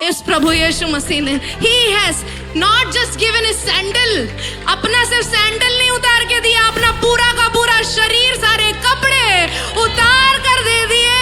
इस प्रभु यीशु मसीह ने He has not just given his sandal, अपना सिर्फ सैंडल नहीं उतार के दिया, अपना पूरा का पूरा शरीर, सारे कपड़े उतार कर दे दिए।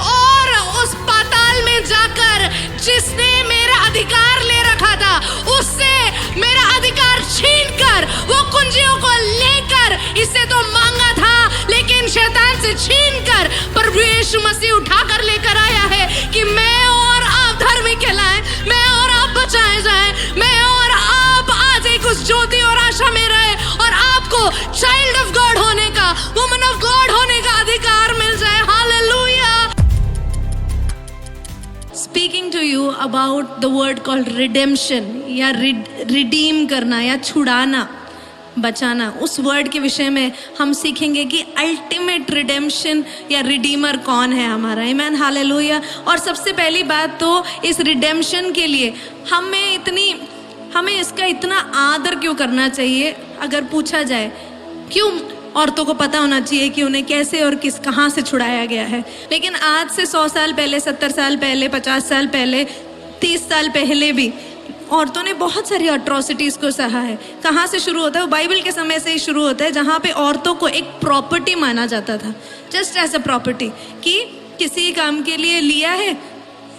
और उस पाताल में जाकर जिसने मेरा अधिकार ले रखा था, उससे मेरा अधिकार छीन कर, वो कुंजियों को लेकर, इससे तो मांगा था लेकिन शैतान से छीन कर प्रभु यीशु मसीह उठा कर लेकर आया है कि मैं और आप धर्मी कहलाएं, मैं और आप बचाए जाएं, मैं और आप आज एक उस ज्योति और आशा में रहे और आपको चाइल्ड ऑफ गॉड होने का, वुमन ऑफ गॉड होने का अधिकार मिल जाए। Hallelujah. Speaking to you about the word called redemption या redeem करना या छुड़ाना, बचाना, उस वर्ड के विषय में हम सीखेंगे कि अल्टीमेट रिडेम्पशन या रिडीमर कौन है हमारा। आमीन, हालेलुया। और सबसे पहली बात तो इस रिडेम्पशन के लिए हमें इसका इतना आदर क्यों करना चाहिए। अगर पूछा जाए क्यों, औरतों को पता होना चाहिए कि उन्हें कैसे और कहाँ से छुड़ाया गया है। लेकिन आज से 100 साल पहले, 70 साल पहले, 50 साल पहले, 30 साल पहले भी औरतों ने बहुत सारी अट्रॉसिटीज को सहा है। कहाँ से शुरू होता है? बाइबल के समय से ही शुरू होता है, जहाँ पे औरतों को एक प्रॉपर्टी माना जाता था, जस्ट एज अ प्रॉपर्टी, कि किसी काम के लिए लिया है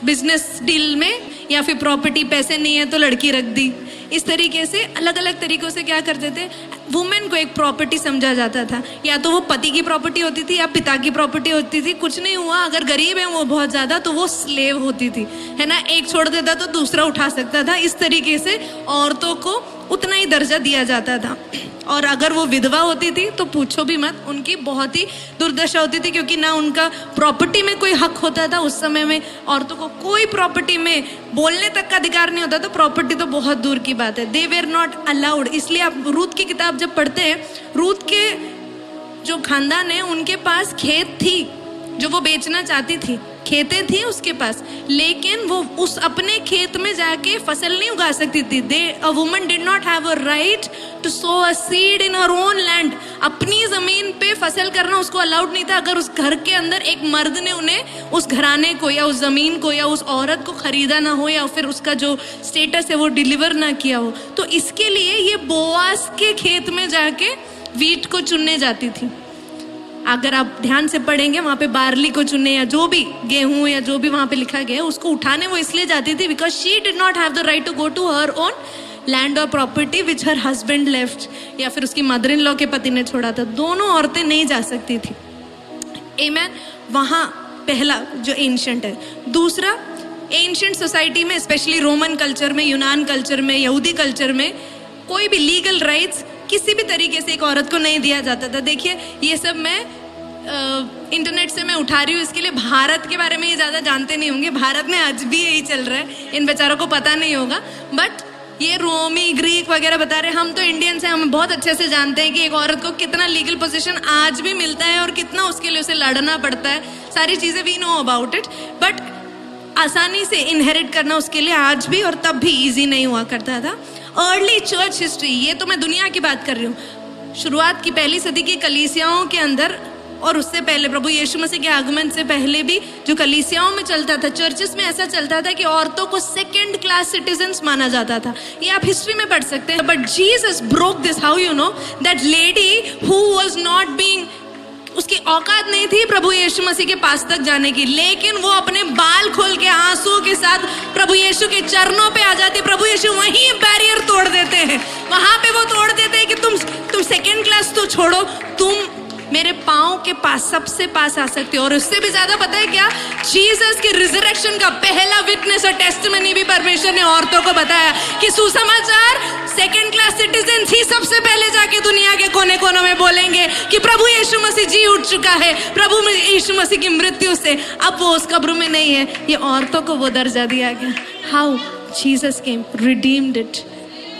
बिजनेस डील में, या फिर प्रॉपर्टी, पैसे नहीं है तो लड़की रख दी। इस तरीके से अलग अलग तरीकों से क्या करते थे, वुमेन को एक प्रॉपर्टी समझा जाता था। या तो वो पति की प्रॉपर्टी होती थी या पिता की प्रॉपर्टी होती थी। कुछ नहीं हुआ, अगर गरीब है वो बहुत ज़्यादा, तो वो स्लेव होती थी, है ना। एक छोड़ देता तो दूसरा उठा सकता था। इस तरीके से औरतों को उतना ही दर्जा दिया जाता था। और अगर वो विधवा होती थी तो पूछो भी मत, उनकी बहुत ही दुर्दशा होती थी, क्योंकि ना उनका प्रॉपर्टी में कोई हक होता था। उस समय में औरतों को कोई प्रॉपर्टी में बोलने तक का अधिकार नहीं होता, तो प्रॉपर्टी तो बहुत दूर की बात है। They were not allowed. इसलिए आप रूथ की किताब जब पढ़ते हैं, रूथ के जो खानदान है उनके पास खेत थी जो वो बेचना चाहती थी, खेतें थी उसके पास, लेकिन वो उस अपने खेत में जाके फसल नहीं उगा सकती थी। A woman did not have a right to sow a seed in her own land. अपनी जमीन पे फसल करना उसको अलाउड नहीं था, अगर उस घर के अंदर एक मर्द ने उन्हें उस घराने को या उस जमीन को या उस औरत को खरीदा ना हो, या फिर उसका जो स्टेटस है वो डिलीवर ना किया हो। तो इसके लिए ये बोआस के खेत में जाके वीट को चुनने जाती थी। अगर आप ध्यान से पढ़ेंगे, वहाँ पे बार्ली को चुनने या जो भी गेहूं या जो भी वहाँ पे लिखा गया है उसको उठाने वो इसलिए जाती थी because she did not have the right to go to her own land और property which her husband left, या फिर उसकी मदर इन लॉ के पति ने छोड़ा था। दोनों औरतें नहीं जा सकती थी। आमीन। वहाँ पहला जो एंशिएंट है। दूसरा, एंशिएंट सोसाइटी में, स्पेशली रोमन कल्चर में, यूनान कल्चर में, यहूदी कल्चर में, कोई भी लीगल राइट्स किसी भी तरीके से एक औरत को नहीं दिया जाता था। देखिए, ये सब मैं इंटरनेट से मैं उठा रही हूँ, इसके लिए भारत के बारे में ये ज़्यादा जानते नहीं होंगे। भारत में आज भी यही चल रहा है, इन बेचारों को पता नहीं होगा। बट ये रोमी, ग्रीक वगैरह बता रहे हैं, हम तो इंडियंस हैं, हम बहुत अच्छे से जानते हैं कि एक औरत को कितना लीगल पोजीशन आज भी मिलता है और कितना उसके लिए उसे लड़ना पड़ता है। सारी चीज़ें we know about it, but आसानी से इनहेरिट करना उसके लिए आज भी और तब भी ईजी नहीं हुआ करता था। अर्ली चर्च हिस्ट्री, ये तो मैं दुनिया की बात कर रही हूँ, शुरुआत की पहली सदी की कलीसियाओं के अंदर और उससे पहले प्रभु यीशु मसीह के आगमन से पहले भी जो कलीसियाओं में चलता था, चर्चेस में ऐसा चलता था कि औरतों को सेकंड क्लास सिटीजन्स माना जाता था। ये आप हिस्ट्री में पढ़ सकते हैं। But Jesus broke this. How you know? That lady who was not being, उसकी औकात नहीं थी प्रभु यीशु मसीह के पास तक जाने की, लेकिन वो अपने बाल खोल के आंसुओं के साथ प्रभु यीशु के चरणों पे आ जाती। प्रभु यीशु वहीं बैरियर तोड़ देते हैं, वहां पे वो तोड़ देते हैं कि तुम सेकंड क्लास तो छोड़ो, तुम मेरे पाँव के पास, सबसे पास आ सकते हो। और उससे भी ज्यादा पता है क्या, जीसस के रिजरेक्शन का पहला विटनेस और टेस्टिमनी भी परमेश्वर ने औरतों को बताया कि सुसमाचार सेकंड क्लास सिटीजन ही सबसे पहले जाके दुनिया के कोने कोनों में बोलेंगे कि प्रभु यीशु मसीह जी उठ चुका है, प्रभु यीशु मसीह की मृत्यु से अब वो उस कब्र में नहीं है। ये औरतों को वो दर्जा दिया गया। How Jesus came, redeemed it.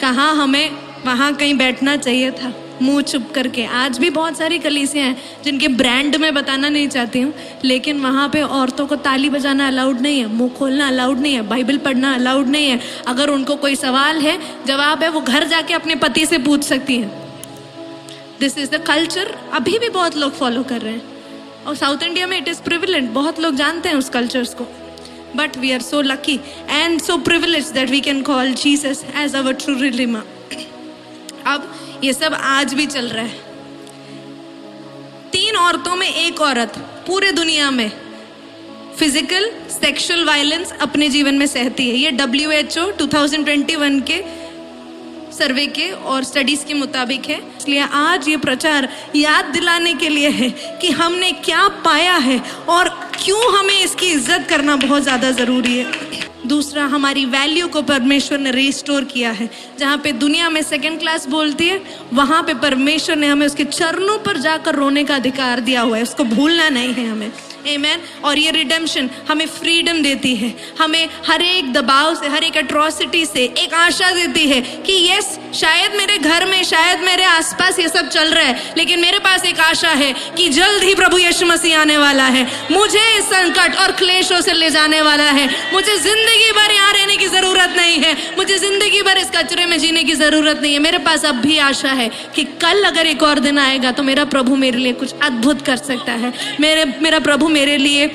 कहाँ हमें वहाँ कहीं बैठना चाहिए था मुंह चुप करके। आज भी बहुत सारी कलीसियाँ हैं जिनके ब्रांड में बताना नहीं चाहती हूँ, लेकिन वहाँ पे औरतों को ताली बजाना अलाउड नहीं है, मुंह खोलना अलाउड नहीं है, बाइबल पढ़ना अलाउड नहीं है। अगर उनको कोई सवाल है, जवाब है, वो घर जाके अपने पति से पूछ सकती हैं। दिस इज द कल्चर अभी भी बहुत लोग फॉलो कर रहे हैं, और साउथ इंडिया में इट इज़ प्रिविलेंट, बहुत लोग जानते हैं उस कल्चर्स को। but we are so lucky and so privileged that we can call Jesus as our true Redeemer. अब ये सब आज भी चल रहा है. 3 औरतों में 1 औरत पूरे दुनिया में फिजिकल सेक्सुअल वायलेंस अपने जीवन में सहती है. ये WHO 2021 के सर्वे के और स्टडीज के मुताबिक है. इसलिए आज ये प्रचार याद दिलाने के लिए है कि हमने क्या पाया है और क्यों हमें इसकी इज्जत करना बहुत ज्यादा जरूरी है. दूसरा, हमारी वैल्यू को परमेश्वर ने रिस्टोर किया है. जहाँ पे दुनिया में सेकंड क्लास बोलती है, वहाँ पे परमेश्वर ने हमें उसके चरणों पर जाकर रोने का अधिकार दिया हुआ है. उसको भूलना नहीं है हमें. आमेन. और ये रिडेम्पशन हमें फ्रीडम देती है, हमें हर एक दबाव से, हर एक एट्रोसिटी से एक आशा देती है कि यस, शायद मेरे घर में, शायद मेरे आसपास ये सब चल रहा है, लेकिन मेरे पास एक आशा है कि जल्द ही प्रभु यीशु मसीह आने वाला है, मुझे इस संकट और क्लेशों से ले जाने वाला है. मुझे जिंदगी भर यहाँ रहने की जरूरत नहीं है, मुझे जिंदगी भर इस कचरे में जीने की जरूरत नहीं है. मेरे पास अब भी आशा है कि कल अगर एक और दिन आएगा तो मेरा प्रभु मेरे लिए कुछ अद्भुत कर सकता है. मेरा प्रभु मेरे लिए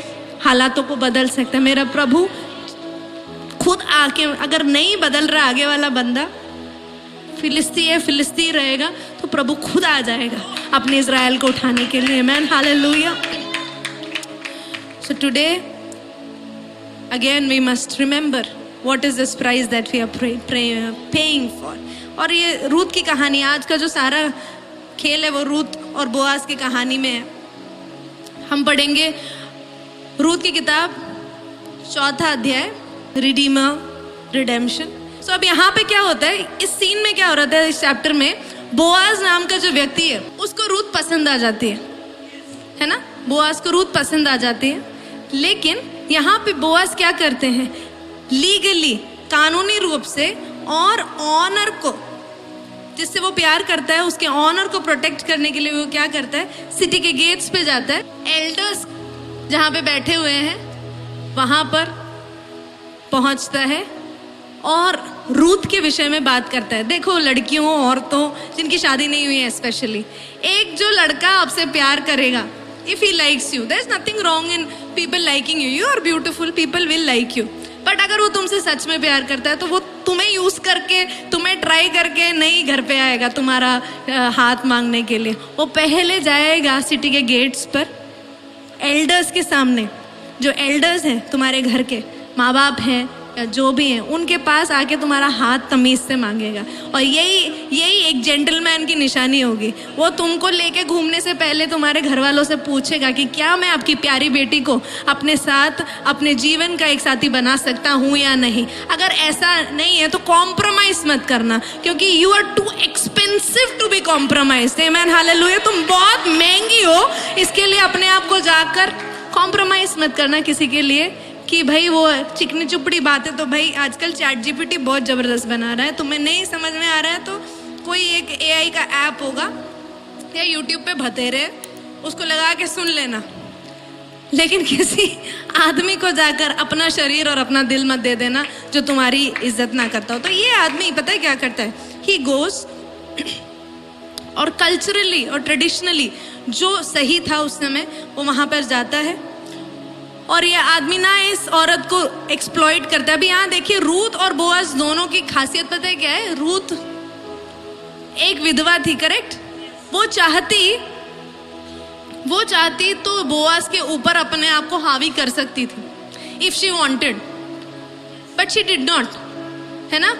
हालातों को बदल सकता है. मेरा प्रभु खुद आके, अगर नहीं बदल रहा आगे वाला बंदा, फिलिस्ती है, फिलिस्ती रहेगा, तो प्रभु खुद आ जाएगा अपने इज़राइल को उठाने के लिए. आमेन. Hallelujah. So today again we must remember what is this price that we are paying for. और ये रूत की कहानी, आज का जो सारा खेल है वो रूत और बोआज की कहानी में है. हम पढ़ेंगे रूत की किताब 4 अध्याय, रिडीमर, रिडेम्पशन. सो अब यहाँ पे क्या होता है, इस सीन में क्या हो रहा है, इस चैप्टर में बोआज नाम का जो व्यक्ति है उसको रूत पसंद आ जाती है ना. बोआज को रूत पसंद आ जाती है. लेकिन यहाँ पे बोआज क्या करते हैं, लीगली, कानूनी रूप से, और ऑनर को, जिससे वो प्यार करता है, उसके ऑनर को प्रोटेक्ट करने के लिए वो क्या करता है, सिटी के गेट्स पे जाता है, एल्डर्स जहाँ पे बैठे हुए हैं वहां पर पहुंचता है और रूत के विषय में बात करता है. देखो लड़कियों, औरतों जिनकी शादी नहीं हुई है स्पेशली, एक जो लड़का आपसे प्यार करेगा, if he likes you, there is nothing wrong in people liking you. You are beautiful, people will like you. But अगर वो तुमसे सच में प्यार करता है तो वो तुम्हें यूज करके, तुम्हें ट्राई करके नहीं घर पे आएगा तुम्हारा हाथ मांगने के लिए. वो पहले जाएगा सिटी के गेट्स पर, एल्डर्स के सामने. जो एल्डर्स हैं तुम्हारे घर के, माँ बाप हैं या जो भी हैं, उनके पास आके तुम्हारा हाथ तमीज से मांगेगा. और यही एक जेंटलमैन की निशानी होगी. वो तुमको लेके घूमने से पहले तुम्हारे घर वालों से पूछेगा कि क्या मैं आपकी प्यारी बेटी को अपने साथ, अपने जीवन का एक साथी बना सकता हूँ या नहीं. अगर ऐसा नहीं है तो कॉम्प्रोमाइज मत करना, क्योंकि you are too expensive to be compromise. Amen. Hallelujah. तुम बहुत महंगी हो, इसके लिए अपने आप को जाकर कॉम्प्रोमाइज मत करना किसी के लिए कि भाई वो चिकनी चुपड़ी बातें. तो भाई आजकल ChatGPT बहुत जबरदस्त बना रहा है. तुम्हें नहीं समझ में आ रहा है तो कोई एक AI का ऐप होगा या YouTube पे भतेरे, उसको लगा के सुन लेना. लेकिन किसी आदमी को जाकर अपना शरीर और अपना दिल मत दे देना जो तुम्हारी इज्जत ना करता हो. तो ये आदमी पता है क्या करता है, ही गोज और कल्चरली और ट्रेडिशनली जो सही था उस समय वो वहां पर जाता है. और ये आदमी ना इस औरत को एक्सप्लॉइट करता है. अभी यहाँ देखिए, रूत और बोआज दोनों की खासियत पता है क्या है. रूत एक विधवा थी, करेक्ट. वो चाहती तो बोआज के ऊपर अपने आप को हावी कर सकती थी, if she wanted, but she did not, है ना.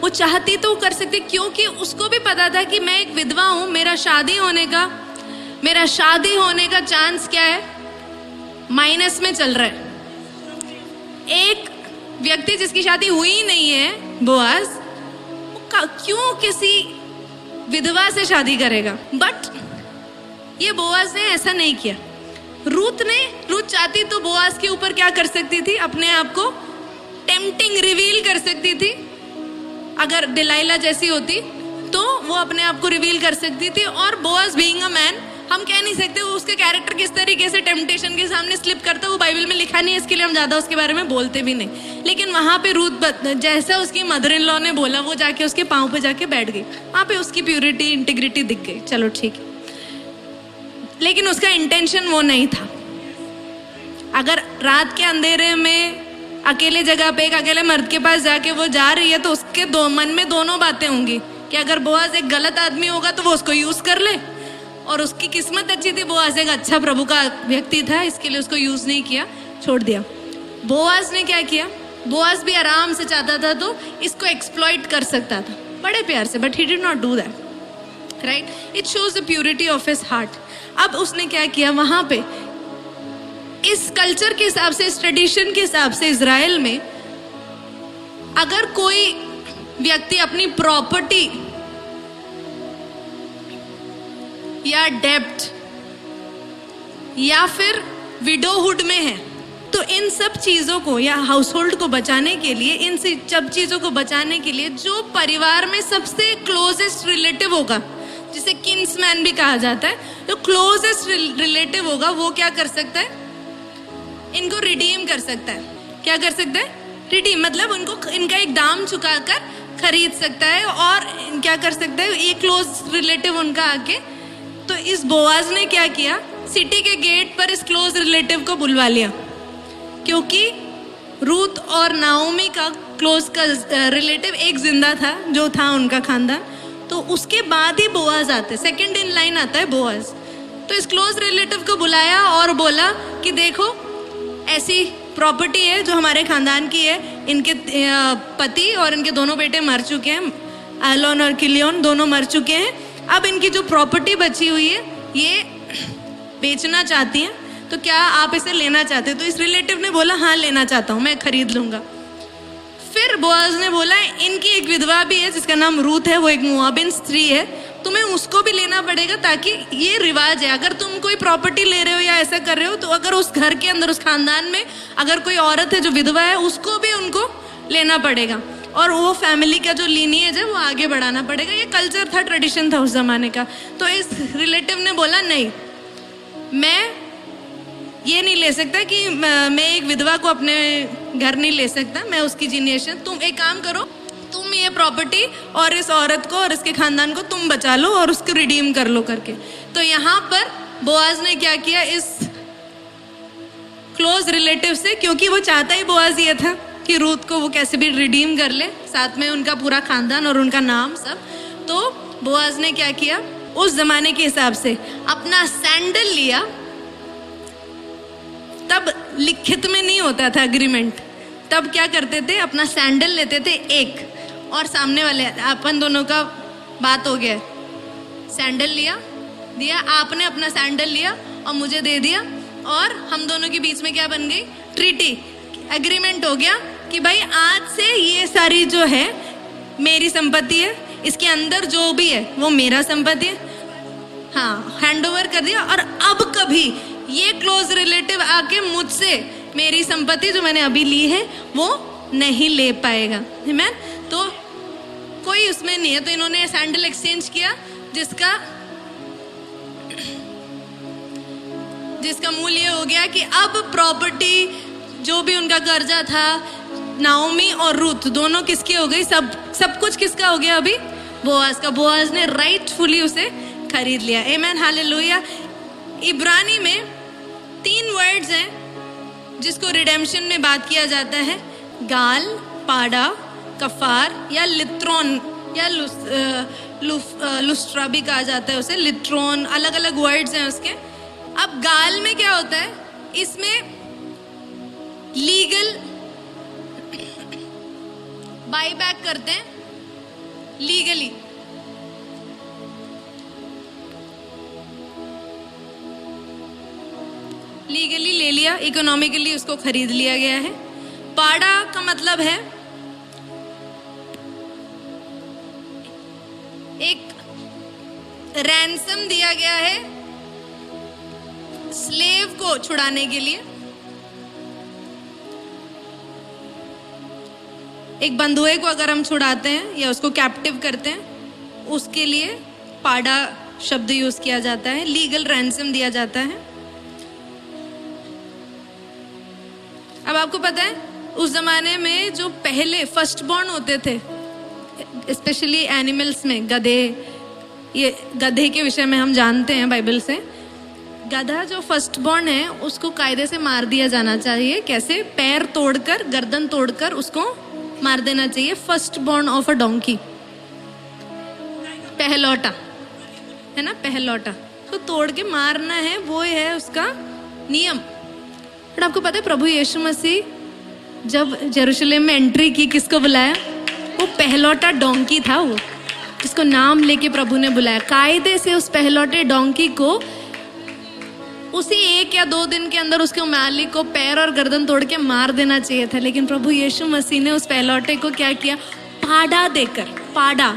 वो चाहती तो कर सकती, क्योंकि उसको भी पता था कि मैं एक विधवा हूं, मेरा शादी होने का चांस क्या है, माइनस में चल रहा है. एक व्यक्ति जिसकी शादी हुई नहीं है, बोआज, क्यों किसी विधवा से शादी करेगा. बट ये बोआज ने ऐसा नहीं किया. रूत चाहती तो बोआज के ऊपर क्या कर सकती थी, अपने आप को टेम्पटिंग रिवील कर सकती थी. अगर डिलाइला जैसी होती तो वो अपने आप को रिवील कर सकती थी. और बोआज बीइंग अ मैन, हम कह नहीं सकते वो उसके कैरेक्टर किस तरीके से टेम्पटेशन के सामने स्लिप करता है, वो बाइबल में लिखा नहीं है, इसके लिए हम ज्यादा उसके बारे में बोलते भी नहीं. लेकिन वहां पे रूत, जैसा उसकी मदर इन लॉ ने बोला, वो जाके उसके पांव पे जाके बैठ गई. वहां पे उसकी प्यूरिटी, इंटीग्रिटी दिख गई. चलो ठीक है. लेकिन उसका इंटेंशन वो नहीं था. अगर रात के अंधेरे में अकेले जगह पे एक अकेले मर्द के पास जाके वो जा रही है, तो उसके मन में दोनों बातें होंगी कि अगर बोआज एक गलत आदमी होगा तो वो उसको यूज कर ले, और उसकी किस्मत अच्छी थी, बोआज एक अच्छा प्रभु का व्यक्ति था, इसके लिए उसको यूज नहीं किया, छोड़ दिया। बोआज ने क्या किया, बोआज भी आराम से चाहता था तो इसको एक्सप्लॉइट कर सकता था बड़े प्यार से, but he did not do that, right. It shows the purity of his heart. अब उसने क्या किया, वहां पे इस कल्चर के हिसाब से, इस ट्रेडिशन के हिसाब से इजराइल में अगर कोई व्यक्ति अपनी प्रॉपर्टी या डेब्ट या फिर विडोहुड में है, तो इन सब चीजों को या हाउस होल्ड को बचाने के लिए, इन सब चीजों को बचाने के लिए जो परिवार में सबसे क्लोजेस्ट रिलेटिव होगा, जिसे किन्समैन भी कहा जाता है, जो क्लोजेस्ट रिलेटिव होगा, वो क्या कर सकता है, इनको रिडीम कर सकता है। क्या कर सकता है, रिडीम, मतलब उनको इनका एक दाम चुकाकर खरीद सकता है, और क्या कर सकता है, एक क्लोज रिलेटिव उनका आके। तो इस बोआज ने क्या किया, सिटी के गेट पर इस क्लोज रिलेटिव को बुलवा लिया, क्योंकि रूथ और नाओमी का क्लोज का रिलेटिव एक जिंदा था, जो था उनका खानदान, तो उसके बाद ही बोआज आते, सेकंड इन लाइन आता है बोआज। तो इस क्लोज रिलेटिव को बुलाया और बोला कि देखो ऐसी प्रॉपर्टी है जो हमारे खानदान की है, इनके पति और इनके दोनों बेटे मर चुके हैं, एलोन और किलियोन दोनों मर चुके हैं, अब इनकी जो प्रॉपर्टी बची हुई है ये बेचना चाहती हैं, तो क्या आप इसे लेना चाहते हैं? तो इस रिलेटिव ने बोला हाँ लेना चाहता हूँ, मैं खरीद लूंगा। फिर बोआज ने बोला इनकी एक विधवा भी है जिसका नाम रूथ है, वो एक मोआबिन स्त्री है, तुम्हें उसको भी लेना पड़ेगा, ताकि ये रिवाज है, अगर तुम कोई प्रॉपर्टी ले रहे हो या ऐसा कर रहे हो, तो अगर उस घर के अंदर, उस खानदान में अगर कोई औरत है जो विधवा है, उसको भी उनको लेना पड़ेगा, और वो फैमिली का जो लीनिएज है वो आगे बढ़ाना पड़ेगा। ये कल्चर था, ट्रेडिशन था उस जमाने का। तो इस रिलेटिव ने बोला नहीं, मैं ये नहीं ले सकता कि मैं एक विधवा को अपने घर नहीं ले सकता, मैं उसकी जीनिएशन, तुम एक काम करो, तुम ये प्रॉपर्टी और इस औरत को और इसके खानदान को तुम बचा लो और उसको रिडीम कर लो करके। तो यहाँ पर बोआज ने क्या किया, इस क्लोज रिलेटिव से, क्योंकि वो चाहता ही बोआज ये था कि रूथ को वो कैसे भी रिडीम कर ले, साथ में उनका पूरा खानदान और उनका नाम सब, तो बोआज ने क्या किया, उस जमाने के हिसाब से अपना सैंडल लिया, तब लिखित में नहीं होता था एग्रीमेंट, तब क्या करते थे, अपना सैंडल लेते थे एक, और सामने वाले, अपन दोनों का बात हो गया, सैंडल लिया दिया, आपने अपना सैंडल लिया और मुझे दे दिया, और हम दोनों के बीच में क्या बन गई, ट्रीटी, एग्रीमेंट हो गया कि भाई आज से ये सारी जो है मेरी संपत्ति है, इसके अंदर जो भी है वो मेरा संपत्ति है, हाँ हैंड ओवर कर दिया, और अब कभी ये क्लोज रिलेटिव आके मुझसे मेरी संपत्ति जो मैंने अभी ली है वो नहीं ले पाएगा। आमीन। तो कोई उसमें नहीं है, तो इन्होंने सैंडल एक्सचेंज किया, जिसका मूल्य हो गया कि अब प्रॉपर्टी जो भी उनका कर्जा था, नाओमी और रूथ दोनों किसकी हो गई, सब कुछ किसका हो गया अभी, बोआज का। बोआज ने राइटफुली उसे खरीद लिया। आमीन, हालेलुया। इब्रानी में 3 वर्ड्स हैं जिसको रिडेम्पशन में बात किया जाता है, गाल, पाड़ा, कफार या लित्रोन या लुस्ट्रा भी कहा जाता है उसे, लिट्रोन, अलग अलग वर्ड्स हैं उसके। अब गाल में क्या होता है, इसमें लीगल बाई बैक करते हैं, लीगली ले लिया, इकोनॉमिकली उसको खरीद लिया गया है। पाड़ा का मतलब है एक रैंसम दिया गया है स्लेव को छुड़ाने के लिए, एक बंधुए को अगर हम छुड़ाते हैं या उसको कैप्टिव करते हैं, उसके लिए पाड़ा शब्द यूज किया जाता है, लीगल रैंसम दिया जाता है। अब आपको पता है उस जमाने में जो पहले फर्स्ट बॉर्न होते थे, स्पेशली एनिमल्स में, गधे, ये गधे के विषय में हम जानते हैं बाइबल से, गधा जो फर्स्ट बॉर्न है उसको कायदे से मार दिया जाना चाहिए। कैसे? पैर तोड़कर, गर्दन तोड़कर उसको मार देना चाहिए। First born of a donkey, पहलौटा है ना, पहलौटा तो तोड़ के मारना है, वो है उसका नियम। बट आपको पता है प्रभु यीशु मसीह जब यरूशलेम में एंट्री की, किसको बुलाया? वो पहलौटा डोंकी था, वो जिसको नाम लेके प्रभु ने बुलाया। कायदे से उस पहलौटे डोंकी को उसी 1 या 2 दिन के अंदर उसके मालिक को पैर और गर्दन तोड़ के मार देना चाहिए था, लेकिन प्रभु यीशु मसीह ने उस पहलौटे को क्या किया? पाड़ा देकर, पाड़ा,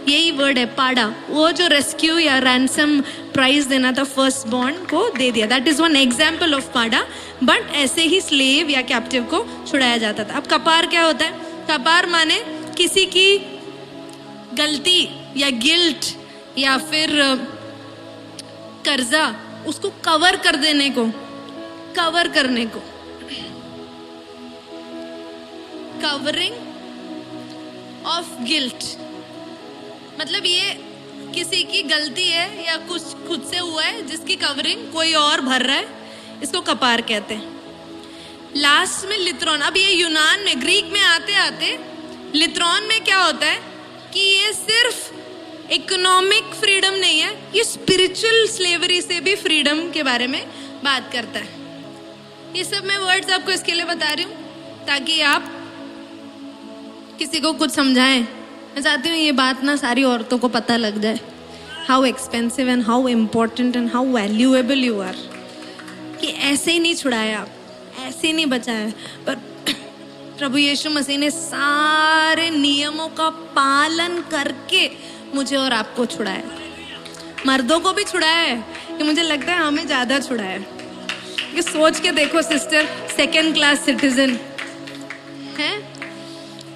यही वर्ड है पाड़ा, वो जो रेस्क्यू या रैंसम प्राइस देना था फर्स्ट बॉर्न को दे दिया। That is one example of पाड़ा। बट ऐसे ही स्लेव या कैप्टिव को छुड़ाया जाता था। अब कपार क्या होता है? कपार माने किसी की गलती या गिल्ट या फिर कर्जा, उसको कवर कर देने को, कवर करने को, कवरिंग ऑफ गिल्ट। मतलब ये किसी की गलती है या कुछ खुद से हुआ है जिसकी कवरिंग कोई और भर रहा है, इसको कपार कहते हैं। लास्ट में लिथ्रॉन। अब ये यूनान में, ग्रीक में आते आते लिथ्रॉन में क्या होता है कि ये सिर्फ इकोनॉमिक फ्रीडम नहीं है, ये स्पिरिचुअल स्लेवरी से भी फ्रीडम के बारे में बात करता है। ये सब मैं वर्ड्स आपको इसके लिए बता रही हूँ ताकि आप किसी को कुछ समझाएं। मैं चाहती हूँ ये बात ना सारी औरतों को पता लग जाए, how expensive and how important and how valuable you are. कि ऐसे ही नहीं छुड़ाया आप, ऐसे ही नहीं बचाया, पर प्रभु यीशु मसीह ने सारे नियमों का पालन करके मुझे और आपको छुड़ाया। मर्दों को भी छुड़ाया है, कि मुझे लगता है हमें ज़्यादा छुड़ाया है। कि सोच के देखो सिस्टर, 2nd क्लास सिटीजन है,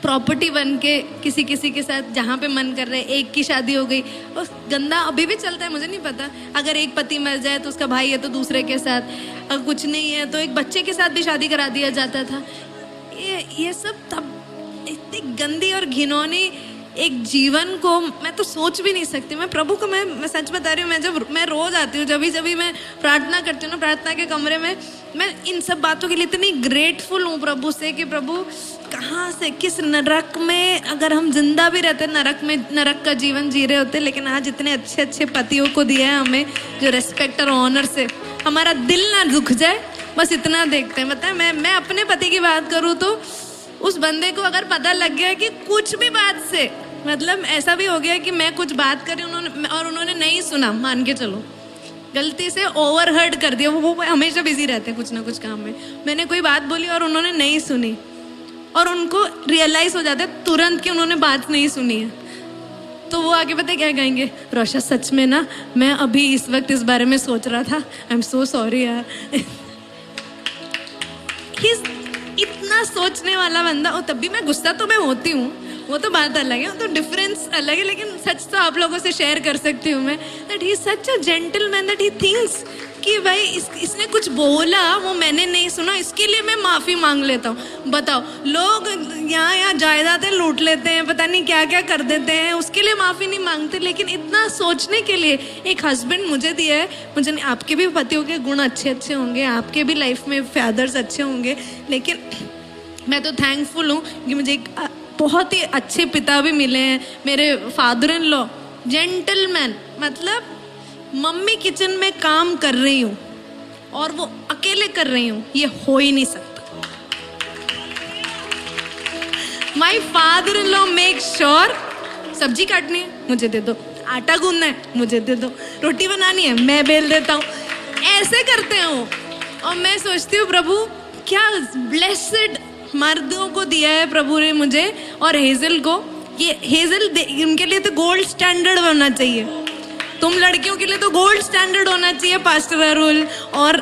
प्रॉपर्टी बन के किसी किसी के साथ जहाँ पे मन कर रहे, एक की शादी हो गई, और गंदा अभी भी चलता है, मुझे नहीं पता। अगर एक पति मर जाए तो उसका भाई है तो दूसरे के साथ, अगर कुछ नहीं है तो एक बच्चे के साथ भी शादी करा दिया जाता था। ये सब तब इतनी गंदी और घिनौनी एक जीवन को मैं तो सोच भी नहीं सकती। मैं प्रभु को मैं सच बता रही हूँ, मैं रोज आती हूँ, जब भी मैं प्रार्थना करती हूँ ना, प्रार्थना के कमरे में, मैं इन सब बातों के लिए इतनी ग्रेटफुल हूँ प्रभु से कि प्रभु कहाँ से, किस नरक में अगर हम जिंदा भी रहते, नरक का जीवन जी रहे होते, लेकिन आज इतने अच्छे अच्छे पतियों को दिया है हमें, जो रेस्पेक्ट और ऑनर से हमारा दिल ना दुख जाए, बस इतना देखते हैं। बताए मैं अपने पति की बात करूँ तो उस बंदे को अगर पता लग गया कि कुछ भी बात से, मतलब ऐसा भी हो गया कि मैं कुछ बात करी उन्होंने नहीं सुना, मान के चलो गलती से ओवरहर्ड कर दिया, वो हमेशा बिजी रहते हैं कुछ ना कुछ काम में, मैंने कोई बात बोली और उन्होंने नहीं सुनी, और उनको रियलाइज हो जाता है तुरंत कि उन्होंने बात नहीं सुनी है, तो वो आगे पता क्या कहेंगे? रोशा सच में ना, मैं अभी इस वक्त इस बारे में सोच रहा था, आई एम सो सॉरी यार। इतना सोचने वाला बंदा, और तब भी मैं गुस्सा तो मैं होती हूँ, वो तो बात अलग है, वो तो डिफरेंस अलग है, लेकिन सच तो आप लोगों से शेयर कर सकती हूँ मैं, that he is such a gentleman, that he thinks कि भाई इसने कुछ बोला, वो मैंने नहीं सुना, इसके लिए मैं माफ़ी मांग लेता हूँ। बताओ, लोग यहाँ जायदादें लूट लेते हैं, पता नहीं क्या क्या कर देते हैं, उसके लिए माफ़ी नहीं मांगते, लेकिन इतना सोचने के लिए एक हस्बैंड मुझे दिया है। मुझे नहीं, आपके भी पतियों के गुण अच्छे अच्छे होंगे, आपके भी लाइफ में फादर्स अच्छे होंगे, लेकिन मैं तो थैंकफुल हूँ कि मुझे एक बहुत ही अच्छे पिता भी मिले हैं। मेरे फादर इन लॉ जेंटलमैन, मतलब मम्मी किचन में काम कर रही हूँ और वो अकेले कर रही हूँ, ये हो ही नहीं सकता। My father in law make sure, सब्जी काटनी है मुझे दे दो, आटा गूंदना है मुझे दे दो, रोटी बनानी है मैं बेल देता हूँ, ऐसे करते हैं वो। और मैं सोचती हूँ प्रभु क्या ब्लेस्ड मर्दों को दिया है प्रभु ने मुझे और हेजल को। ये हेजल उनके लिए तो गोल्ड स्टैंडर्ड होना चाहिए, तुम लड़कियों के लिए तो गोल्ड स्टैंडर्ड होना चाहिए पास्टर अरुल, और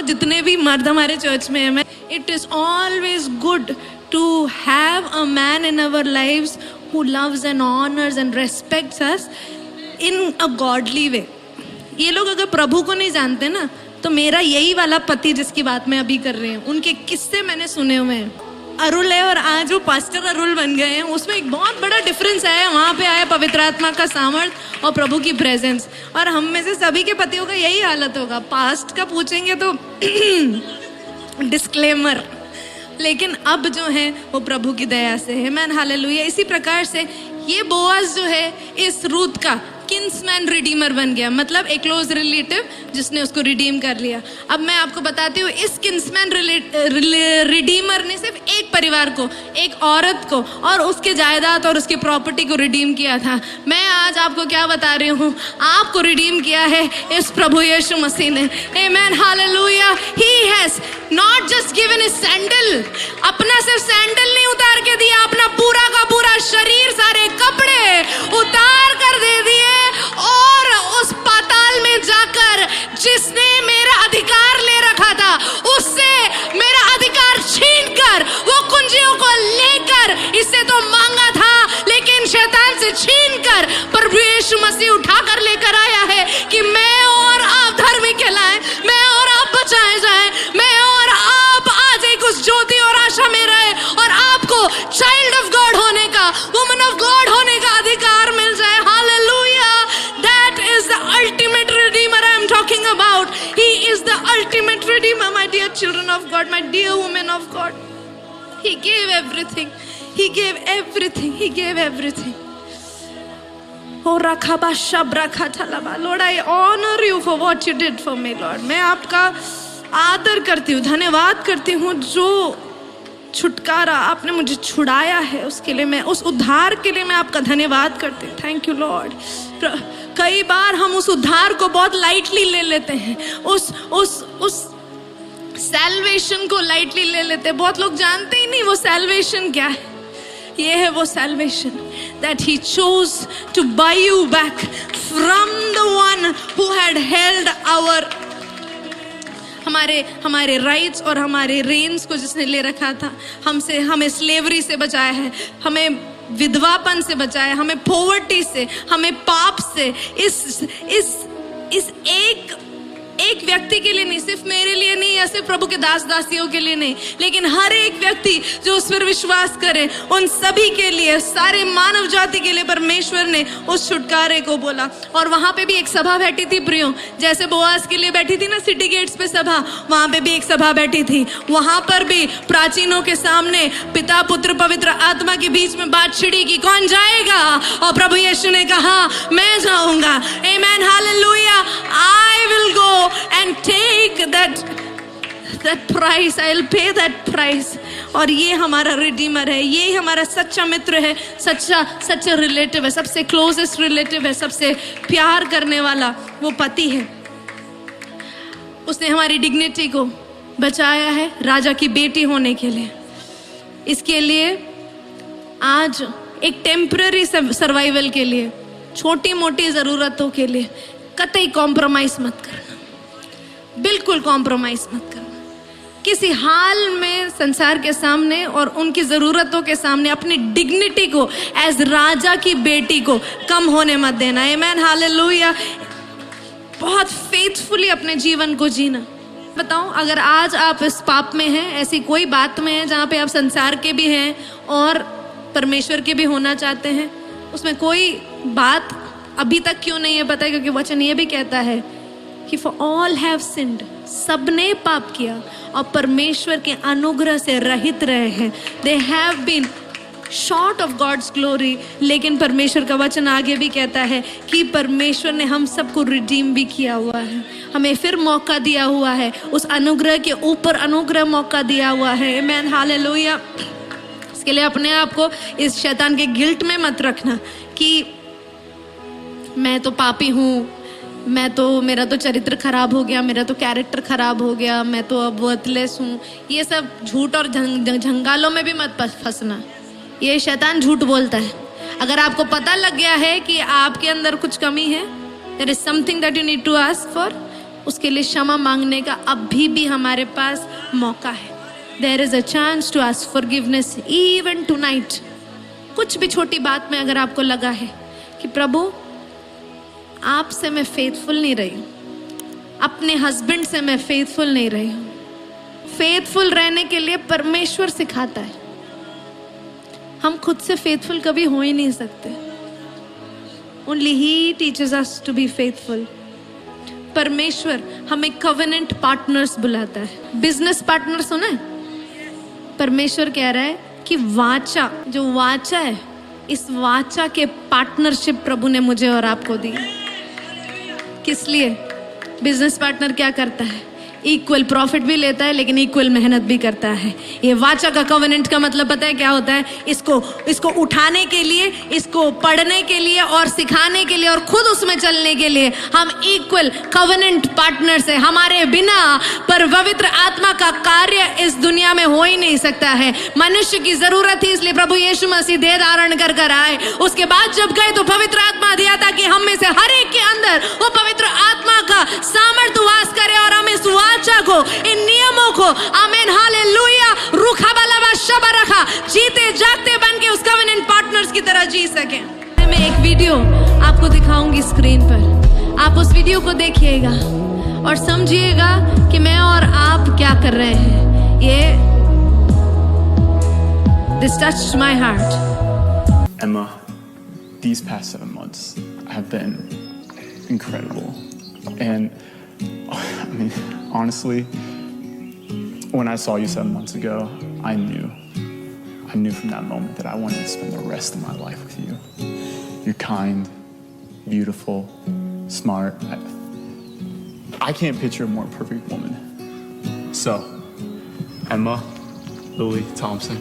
जितने भी मर्द हमारे चर्च में है। It is always good to have a man in our lives who loves and honours and respects us in a godly way. ये लोग अगर प्रभु को नहीं जानते ना, तो मेरा यही वाला पति जिसकी बात मैं अभी कर रही हूँ, उनके किस्से मैंने सुने हुए हैं। अरुल है और आज वो पास्टर अरुल बन गए हैं, उसमें एक बहुत बड़ा डिफरेंस है। वहाँ पे आया पवित्र आत्मा का सामर्थ और प्रभु की प्रेजेंस। और हम में से सभी के पतियों का यही हालत होगा। पास्ट का पूछेंगे तो डिस्क्लेमर, लेकिन अब जो है वो प्रभु की दया से है। Man hallelujah. इसी प्रकार से ये बोआज जो है इस रूथ का किन्समैन रिडीमर बन गया, मतलब एक क्लोज रिलेटिव जिसने उसको रिडीम कर लिया। अब मैं आपको बताती हूँ, इस किन्समैन रिडीमर ने सिर्फ एक परिवार को, एक औरत को और उसके जायदाद और उसकी प्रॉपर्टी को रिडीम किया था। मैं आज आपको क्या बता रही हूँ, आपको रिडीम किया है इस प्रभु यीशु मसीह ने। Amen hallelujah. He has not just given his sandal, अपना सिर्फ सैंडल नहीं उतार के दिया, अपना पूरा का पूरा शरीर, सारे कपड़े उतार कर दे दिए। और उस पाताल में जाकर जिसने मेरा अधिकार ले रखा था, उससे मेरा अधिकार छीनकर, वो कुंजियों को लेकर, इससे तो मांगा था लेकिन शैतान से छीनकर प्रभु यीशु मसीह उठाकर लेकर आया है कि मैं और आप धर्मी कहलाएं, मैं और आप बचाए जाएं, मैं और आप आज एक उस ज्योति और आशा में रहे और आपको चाइल्ड ऑफ गॉड होने का, वुमन ऑफ गॉड होने का अधिकार मिल जाए। Hallelujah. That is the ultimate redeemer I am talking about. He is the ultimate redeemer, my dear children of God, my dear women of God. He gave everything. He gave everything. He gave everything. Oh, Rakhaba Shabraka Talaba. Lord, I honor you for what you did for me, Lord. मैं आपका आदर करती हूँ, धन्यवाद करती हूँ जो छुटकारा आपने मुझे छुड़ाया है, उसके लिए मैं, उस उद्धार के लिए मैं आपका धन्यवाद करती हूँ। Thank you Lord. कई बार हम उस उद्धार को बहुत लाइटली ले लेते हैं, उस सैल्वेशन को लाइटली ले लेते हैं। बहुत लोग जानते ही नहीं वो सैल्वेशन क्या है। ये है वो salvation that he chose to buy you back from the one who had held our हमारे राइट्स और हमारे रेंज को जिसने ले रखा था, हमसे, हमें स्लेवरी से बचाया है, हमें विधवापन से बचाया है, हमें पॉवर्टी से, हमें पाप से। इस एक व्यक्ति के लिए नहीं, सिर्फ मेरे लिए नहीं या सिर्फ प्रभु के दास दासियों के लिए नहीं, लेकिन हर एक व्यक्ति जो उस पर विश्वास करे, उन सभी के लिए, सारे मानव जाति के लिए परमेश्वर ने उस छुटकारे को बोला। और वहां पे भी एक सभा बैठी थी प्रियो, जैसे बोआज के लिए बैठी थी ना सिटी गेट्स पे सभा, वहां पे भी एक सभा बैठी थी। वहां पर भी प्राचीनों के सामने पिता पुत्र पवित्र आत्मा के बीच में बात छिड़ी कि कौन जाएगा, और प्रभु यीशु ने कहा मैं जाऊंगा। Amen hallelujah. I will go and take that price. I'll pay that price. और ये हमारा रिडीमर है, ये हमारा सच्चा मित्र है, सच्चा रिलेटिव है, सबसे क्लोजेस्ट रिलेटिव है, सबसे प्यार करने वाला वो पति है। उसने हमारी डिग्निटी को बचाया है राजा की बेटी होने के लिए। इसके लिए आज एक टेम्पररी सर्वाइवल के लिए, छोटी मोटी ज़रूरतों के लिए कतई कॉम्प्रोमाइज मत करना, बिल्कुल कॉम्प्रोमाइज मत करना। किसी हाल में संसार के सामने और उनकी ज़रूरतों के सामने अपनी डिग्निटी को एज राजा की बेटी को कम होने मत देना। Amen hallelujah. बहुत फेथफुली अपने जीवन को जीना। बताऊं, अगर आज आप इस पाप में हैं, ऐसी कोई बात में हैं जहाँ पे आप संसार के भी हैं और परमेश्वर के भी होना चाहते हैं, उसमें कोई बात अभी तक क्यों नहीं है पता है, क्योंकि वचन ये भी कहता है कि फॉर ऑल हैव सिन्ड, सबने पाप किया और परमेश्वर के अनुग्रह से रहित रहे हैं। They have been short of God's glory. लेकिन परमेश्वर का वचन आगे भी कहता है कि परमेश्वर ने हम सबको रिडीम भी किया हुआ है, हमें फिर मौका दिया हुआ है, उस अनुग्रह के ऊपर अनुग्रह मौका दिया हुआ है। Amen hallelujah. इसके लिए अपने आप को इस शैतान के गिल्ट में मत रखना कि मैं तो पापी हूँ, मैं तो, मेरा तो चरित्र खराब हो गया, मेरा तो कैरेक्टर खराब हो गया, मैं तो अब वर्थलेस हूँ। ये सब झूठ और झंगालों में भी मत फंसना। ये शैतान झूठ बोलता है। अगर आपको पता लग गया है कि आपके अंदर कुछ कमी है, there is something that you need to ask for, उसके लिए क्षमा मांगने का अभी भी हमारे पास मौका है। There is a chance to ask forgiveness even tonight. कुछ भी छोटी बात में अगर आपको लगा है कि प्रभु आपसे मैं फेथफुल नहीं रही हूँ, अपने हस्बैंड से मैं फेथफुल नहीं रही हूँ। फेथफुल रहने के लिए परमेश्वर सिखाता है। हम खुद से फेथफुल कभी हो ही नहीं सकते। Only he teaches us to be faithful. परमेश्वर हमें कवेनेंट पार्टनर्स बुलाता है। बिजनेस पार्टनर सुना है? परमेश्वर कह रहा है कि वाचा, जो वाचा है, इस वाचा के पार्टनरशिप प्रभु ने मुझे और आपको दी। किस लिए? बिजनेस पार्टनर क्या करता है? इक्वल प्रॉफिट भी लेता है लेकिन इक्वल मेहनत भी करता है। ये वाचा का कवेनेंट का मतलब पता है क्या होता है? इसको उठाने के लिए, इसको पढ़ने के लिए और सिखाने के लिए और खुद उसमें चलने के लिए हम इक्वल कवेनेंट पार्टनर्स हैं। हमारे बिना पर पवित्र आत्मा का कार्य इस दुनिया में हो ही नहीं सकता है। मनुष्य की जरूरत थी, इसलिए प्रभु यीशु मसीह देह धारण कर आए। उसके बाद जब गए तो पवित्र आत्मा दिया था कि हम में से हर एक के अंदर वो पवित्र आत्मा का सामर्थ्य वास करे और हम इस वाचा को, इन नियमों को, आमीन हालेलुया, रूखा बलावा शबा रखा, जीते जागते बन के उस कवेनेंट पार्टनर्स की तरह जी सके। मैं एक वीडियो आपको दिखाऊंगी स्क्रीन पर, आप उस वीडियो को देखिएगा और समझिएगा कि मैं और आप क्या कर रहे हैं। ये This touched my heart. Emma, these past 7 months have been incredible. And I mean, honestly, when I saw you 7 months ago, I knew from that moment that I wanted to spend the rest of my life with you. You're kind, beautiful, smart. I can't picture a more perfect woman. So, Emma Lily Thompson,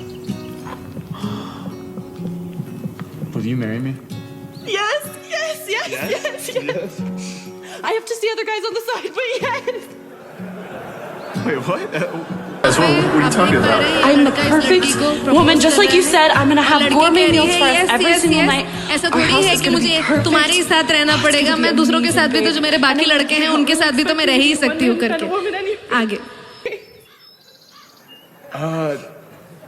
will you marry me? Yes. I have to see other guys on the side, but yes. Wait, what? What are you talking about? I'm the perfect woman, just like you said. I'm gonna have gourmet meals for us every single night. ऐसा थोड़ी है कि मुझे तुम्हारे ही साथ रहना पड़ेगा, मैं दूसरों के साथ भी, तो जो मेरे बाकी लड़के हैं उनके साथ भी तो मैं रह ही सकती हूँ करके। आगे।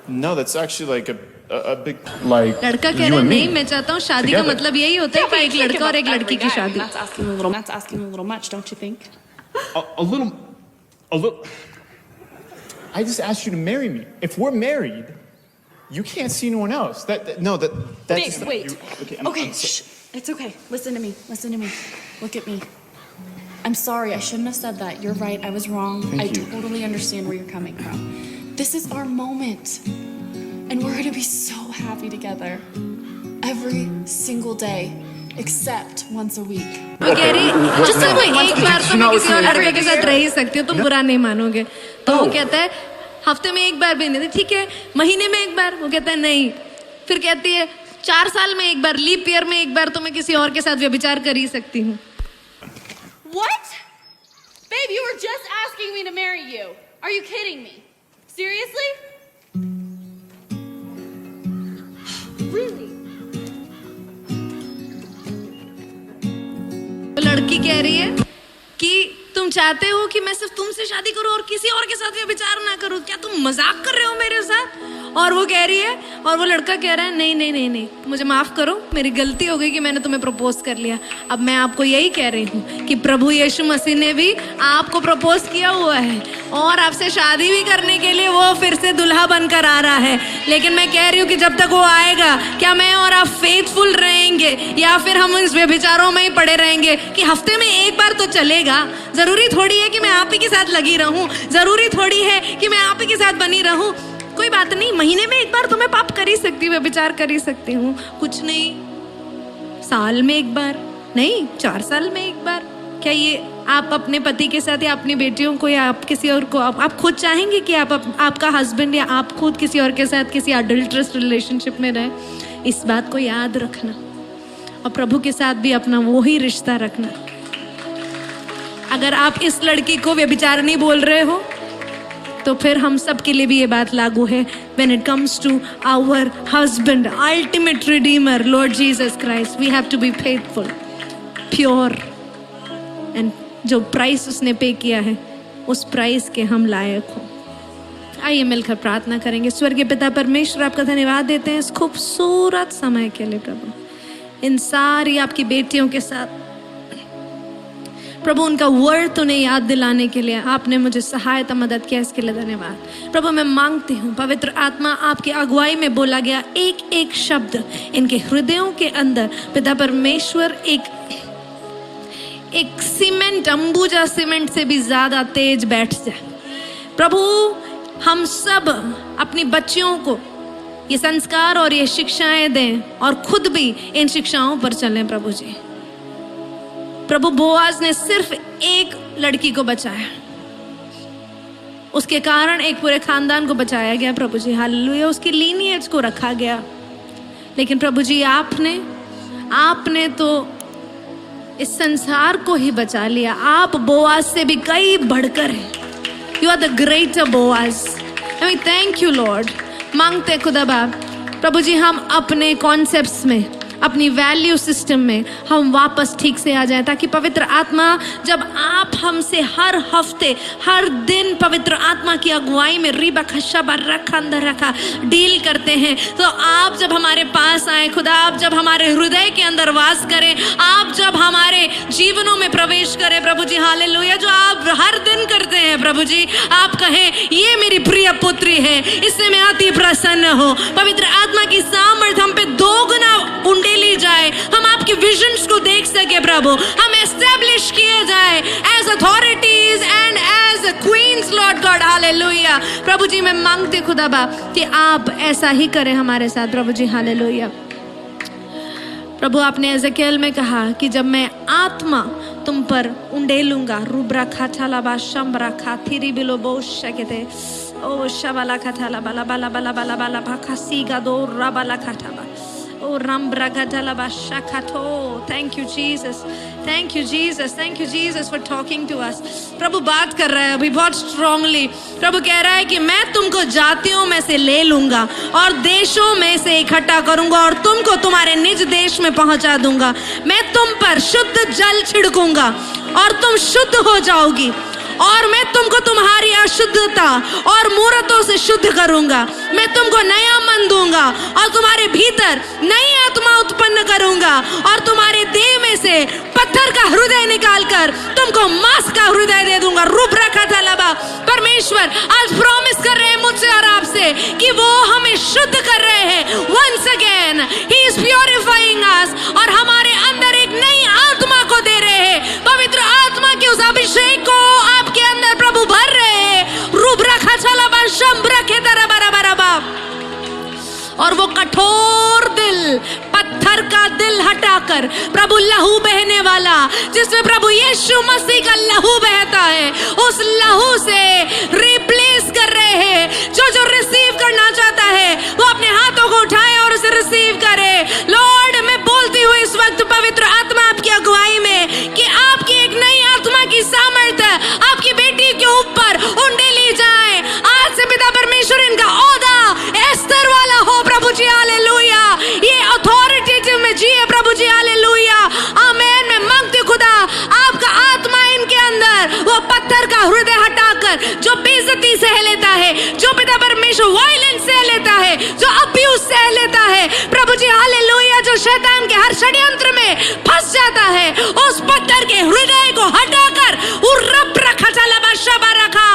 No, that's actually like a big like. लड़का कह रहा है नहीं, मैं चाहता हूँ शादी का मतलब यही होता है कि एक लड़का और एक लड़की की शादी। That's asking a little much, don't you think? A little. I just asked you to marry me. If we're married, you can't see anyone else. That's Babe, just, wait. Okay, Shh. It's okay. Listen to me. Look at me. I'm sorry. I shouldn't have said that. You're right. I was wrong. I totally understand where you're coming from. This is our moment. And we're going to be so happy together. Every single day. Except once a week. वो कह रही जिससे मैं एक बार तो मैं किसी और लड़के के साथ रह ही सकती हूँ, तुम बुरा नहीं मानोगे। तो वो कहता है हफ्ते में एक बार भी नहीं, ठीक है महीने में एक बार। वो कहता है नहीं। फिर कहती है 4 साल में एक बार, लीप ईयर में एक बार तो मैं किसी और के साथ व्यभिचार कर ही सकती हूँ। What? Babe, you were just asking me to marry you. Are you kidding me? Seriously? Really? लड़की कह रही है कि तुम चाहते हो कि मैं सिर्फ तुमसे शादी करूं और किसी और के साथ व्यभिचार ना करूं, क्या तुम मजाक कर रहे हो मेरे साथ? और वो कह रही है, और वो लड़का कह रहा है नहीं, मुझे माफ करो, मेरी गलती हो गई कि मैंने तुम्हें प्रपोज कर लिया। अब मैं आपको यही कह रही हूँ कि प्रभु यीशु मसीह ने भी आपको प्रपोज किया हुआ है और आपसे शादी भी करने के लिए वो फिर से दुल्हा बनकर आ रहा है। लेकिन मैं कह रही हूँ कि जब तक वो आएगा, क्या मैं और आप फेथफुल रहेंगे या फिर हम इस व्यभिचारों में ही पड़े रहेंगे कि हफ्ते में एक बार तो चलेगा? जरूरी थोड़ी है कि मैं आप ही के साथ लगी रहूं, जरूरी थोड़ी है कि मैं आप ही के साथ बनी रहूं। कोई बात नहीं, महीने में एक बार तो मैं पाप कर ही सकती हूँ, व्यभिचार कर ही सकती हूँ, कुछ नहीं। साल में एक बार नहीं, 4 साल में एक बार। क्या ये आप अपने पति के साथ या अपनी बेटियों को या आप किसी और को आप खुद चाहेंगे कि आपका हस्बैंड या आप खुद किसी और के साथ किसी अडल्ट्रस रिलेशनशिप में रहे? इस बात को याद रखना और प्रभु के साथ भी अपना वही रिश्ता रखना। अगर आप इस लड़की को व्यभिचारिणी बोल रहे हो तो फिर हम सब के लिए भी ये बात लागू है। When it comes to our husband, ultimate redeemer, Lord Jesus Christ, we have to be faithful, pure, and जो प्राइस उसने पे किया है उस प्राइस के हम लायक हो। आइए मिलकर प्रार्थना करेंगे। स्वर्गीय पिता परमेश्वर, आपका धन्यवाद देते हैं इस खूबसूरत समय के लिए प्रभु, इन सारी आपकी बेटियों के साथ प्रभु उनका वर्ड उन्हें याद दिलाने के लिए आपने मुझे सहायता मदद किया, इसके लिए धन्यवाद। प्रभु मैं मांगती हूँ पवित्र आत्मा आपकी अगुवाई में बोला गया एक एक शब्द इनके हृदयों के अंदर पिता परमेश्वर एक सीमेंट, अंबुजा सीमेंट से भी ज्यादा तेज बैठ जाए। प्रभु हम सब अपनी बच्चियों को ये संस्कार और ये शिक्षाएं दें और खुद भी इन शिक्षाओं पर चलें। प्रभु जी, प्रभु बोआज ने सिर्फ एक लड़की को बचाया, उसके कारण एक पूरे खानदान को बचाया गया। प्रभु जी हालेलुया, उसकी लीनिएज को रखा गया। लेकिन प्रभु जी आपने तो इस संसार को ही बचा लिया। आप बोआज से भी कई बढ़कर हैं। You are the greater Boaz. Thank you Lord. मांगते खुदा बाप प्रभु जी हम अपने कॉन्सेप्ट्स में, अपनी वैल्यू सिस्टम में हम वापस ठीक से आ जाएं, ताकि पवित्र आत्मा जब आप हमसे हर हफ्ते हर दिन पवित्र आत्मा की अगुवाई में रिबा खशबा रखा अंदर रखा डील करते हैं, तो आप जब हमारे पास आए खुदा, आप जब हमारे हृदय के अंदर वास करें, आप जब हमारे जीवनों में प्रवेश करें प्रभु जी हालेलुया, जो आप हर दिन करते हैं प्रभु जी, आप कहें ये मेरी प्रिय पुत्री है, इससे मैं अति प्रसन्न हूँ। पवित्र आत्मा की सामर्थ हम पे दोगुना ली जाए, हम आपके विजन्स को देख सके प्रभु, हम एस्टैब्लिश किए जाए as authorities and as queens Lord God hallelujah. प्रभु जी मैं मांगती खुदा बाप कि आप ऐसा ही करें हमारे साथ प्रभु जी हालेलुया। प्रभु आपने एजेकियल में कहा कि जब मैं आत्मा तुम पर उंडेलूंगा, रुब्रा खाचाला बा शंबरा खाथिरी बिलो बोश कहते ओ शबाला खाथाला बाला बाला बाला बाला बाला भाखासी गादो राबाला खाटाबा ओ रंब्रगदला बाशाखातो। Thank you Jesus, thank you Jesus, thank you Jesus for talking to us. प्रभु बात कर रहा है अभी बहुत स्ट्रांगली। प्रभु कह रहा है कि मैं तुमको जातियों में से ले लूंगा और देशों में से इकट्ठा करूंगा और तुमको तुम्हारे निज देश में पहुंचा दूंगा। मैं तुम पर शुद्ध जल छिड़कूंगा और तुम शुद्ध हो जाओगी, और मैं तुमको तुम्हारी अशुद्धता और मूर्तों से शुद्ध करूंगा। मैं तुमको नया मन दूंगा और तुम्हारे भीतर नई आत्मा उत्पन्न करूंगा और तुम्हारे देह में से पत्थर का हृदय निकालकर तुमको मांस का हृदय दे दूंगा। रुब्रा खाथालाबा। परमेश्वर आज प्रॉमिस कर रहे हैं मुझसे और आपसे कि वो हमें शुद्ध कर रहे हैं। Once again he is purifying us, और हमारे अंदर एक नई आत्मा को दे रहे हैं। पवित्र आत्मा के उस अभिषेक को आपके अंदर प्रभु भर रहे हैं। रुब्रा खाचालाबा शंब्रा खेतरा बराबराबा। और वो कठोर दिल, पत्थर का दिल हटाकर प्रभु लहू बहने वाला, जिसमें प्रभु यीशु मसीह का लहू बहता है, उस लहू से रिप्लेस कर रहे हैं। जो रिसीव करना चाहता है वो अपने हाथों को उठाए और उसे रिसीव करे। लॉर्ड मैं बोलती हूँ इस वक्त पवित्र आत्मा आपकी अगुवाई में कि आपकी एक नई आत्मा की सामर्थ्य आपकी बेटी के ऊपर उंडेली जाए। आज से पिता परमेश्वर इनका ओहदा एस्तर वाला हो प्रभु जी हालेलुया। ये अथॉरिटेटिव में जिए प्रभु जी हालेलुया। आमीन। मैं मांगती खुदा आपका आत्मा इनके अंदर वो पत्थर का हृदय हटाकर जो बेइज्जती सह लेता है, जो पिता परमेश्वर वायलेंस सह लेता है, जो अब्यूज सह लेता है प्रभु जी हालेलुया, जो शैतान के हर षड्यंत्र में फंस जाता है, उस पत्थर के हृदय को हटाकर रब रखा चला बादशाह रखा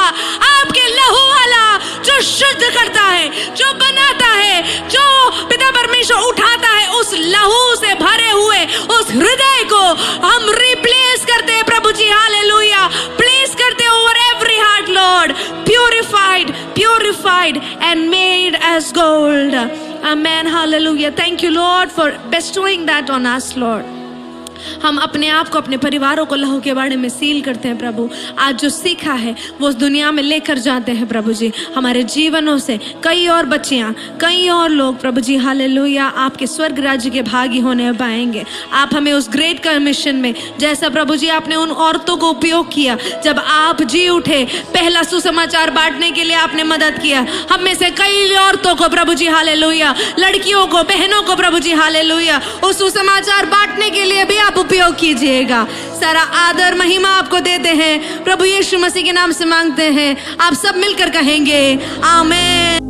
आपके लहू वाला जो शुद्ध करता है, जो बनाता है, जो पिता परमेश्वर उठाता है, उस लहू से भरे हुए उस हृदय को हम रिप्लेस करते हैं प्रभु जी हालेलुया। प्लेस करते over every heart Lord, purified and made as gold. Amen. Hallelujah. Thank you Lord for bestowing that on us Lord. हम अपने आप को, अपने परिवारों को लहू के बाड़े में सील करते हैं प्रभु। आज जो सीखा है वो उस दुनिया में लेकर जाते हैं प्रभु जी। हमारे जीवनों से कई और बच्चियां, कई और लोग प्रभु जी हालेलुया आपके स्वर्ग राज्य के भागी होने पाएंगे। आप हमें उस ग्रेट कमीशन में, जैसा प्रभु जी आपने उन औरतों को उपयोग किया जब आप जी उठे, पहला सुसमाचार बांटने के लिए आपने मदद किया। हम में से कई औरतों को प्रभु जी हालेलुया, लड़कियों को, बहनों को प्रभु जी हालेलुया उस सुसमाचार बांटने के लिए भी आप उपयोग कीजिएगा। सारा आदर महिमा आपको देते हैं प्रभु यीशु मसीह के नाम से मांगते हैं। आप सब मिलकर कहेंगे आमीन।